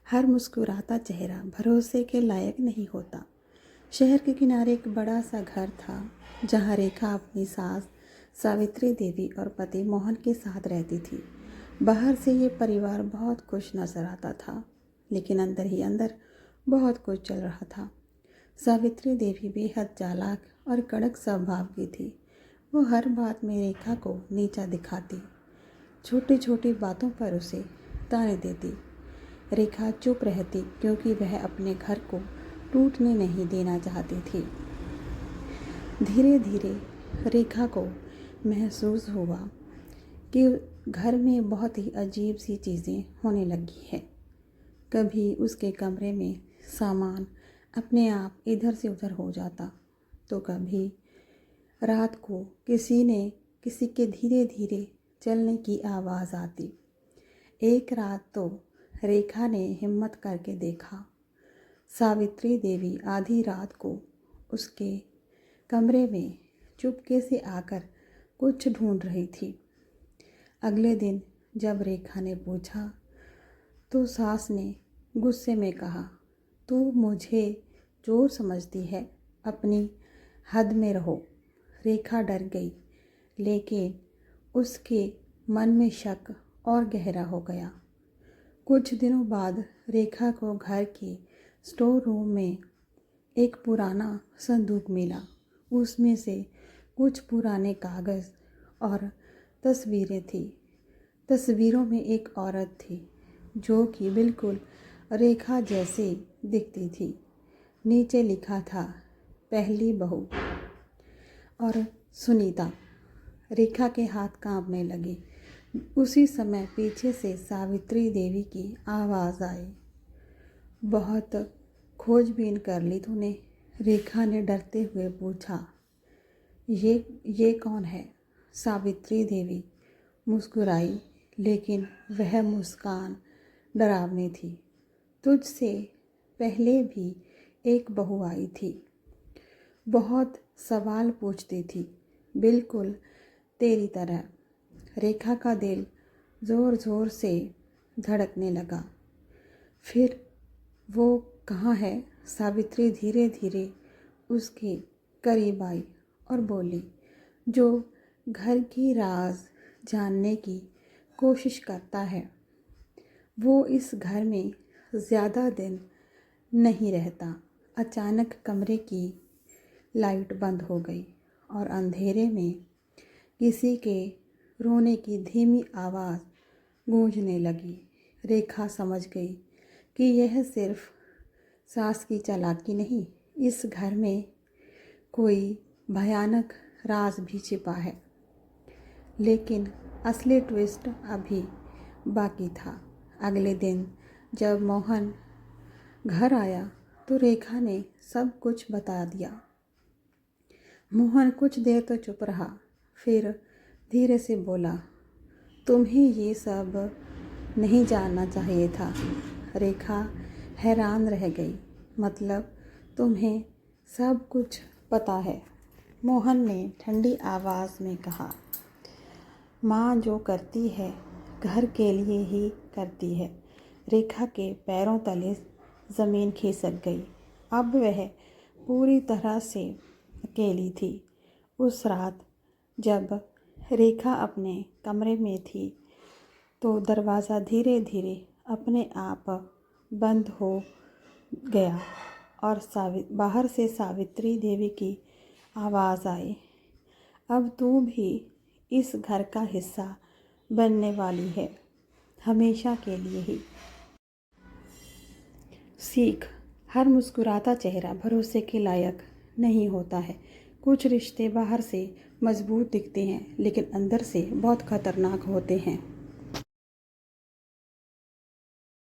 हर मुस्कुराता चेहरा भरोसे के लायक नहीं होता। शहर के किनारे एक बड़ा सा घर था जहाँ रेखा अपनी सास सावित्री देवी और पति मोहन के साथ रहती थी। बाहर से ये परिवार बहुत खुश नजर आता था, लेकिन अंदर ही अंदर बहुत कुछ चल रहा था। सावित्री देवी बेहद चालाक और कड़क स्वभाव की थी। वो हर बात में रेखा को नीचा दिखाती, छोटी छोटी बातों पर उसे ताने देती। रेखा चुप रहती क्योंकि वह अपने घर को टूटने नहीं देना चाहती थी। धीरे धीरे रेखा को महसूस हुआ कि घर में बहुत ही अजीब सी चीज़ें होने लगी है। कभी उसके कमरे में सामान अपने आप इधर से उधर हो जाता, तो कभी रात को किसी के धीरे धीरे चलने की आवाज़ आती। एक रात तो रेखा ने हिम्मत करके देखा, सावित्री देवी आधी रात को उसके कमरे में चुपके से आकर कुछ ढूंढ रही थी। अगले दिन जब रेखा ने पूछा तो सास ने गुस्से में कहा, तू मुझे चोर समझती है, अपनी हद में रहो। रेखा डर गई, लेकिन उसके मन में शक और गहरा हो गया। कुछ दिनों बाद रेखा को घर के स्टोर रूम में एक पुराना संदूक मिला। उसमें से कुछ पुराने कागज़ और तस्वीरें थी। तस्वीरों में एक औरत थी जो कि बिल्कुल रेखा जैसी दिखती थी। नीचे लिखा था, पहली बहू। और सुनीता। रेखा के हाथ कांपने लगे। उसी समय पीछे से सावित्री देवी की आवाज़ आई, बहुत खोजबीन कर ली तूने? रेखा ने डरते हुए पूछा। ये कौन है? सावित्री देवी मुस्कुराई, लेकिन वह मुस्कान डरावनी थी। तुझसे पहले भी एक बहू आई थी, बहुत सवाल पूछती थी, बिल्कुल तेरी तरह। रेखा का दिल ज़ोर ज़ोर से धड़कने लगा। फिर वो कहाँ है? सावित्री धीरे धीरे उसके करीब आई और बोली, जो घर की राज जानने की कोशिश करता है वो इस घर में ज़्यादा दिन नहीं रहता। अचानक कमरे की लाइट बंद हो गई और अंधेरे में किसी के रोने की धीमी आवाज़ गूंजने लगी। रेखा समझ गई कि यह सिर्फ सास की चालाकी नहीं, इस घर में कोई भयानक राज भी छिपा है। लेकिन असली ट्विस्ट अभी बाकी था। अगले दिन जब मोहन घर आया तो रेखा ने सब कुछ बता दिया। मोहन कुछ देर तो चुप रहा, फिर धीरे से बोला, तुम्हें ये सब नहीं जानना चाहिए था। रेखा हैरान रह गई, मतलब तुम्हें सब कुछ पता है? मोहन ने ठंडी आवाज़ में कहा, माँ जो करती है घर के लिए ही करती है। रेखा के पैरों तले ज़मीन खिसक गई। अब वह पूरी तरह से अकेली थी। उस रात जब रेखा अपने कमरे में थी तो दरवाज़ा धीरे धीरे अपने आप बंद हो गया और बाहर से सावित्री देवी की आवाज़ आई, अब तू भी इस घर का हिस्सा बनने वाली है, हमेशा के लिए ही। सीख, हर मुस्कुराता चेहरा भरोसे के लायक नहीं होता है। कुछ रिश्ते बाहर से मजबूत दिखते हैं, लेकिन अंदर से बहुत खतरनाक होते हैं।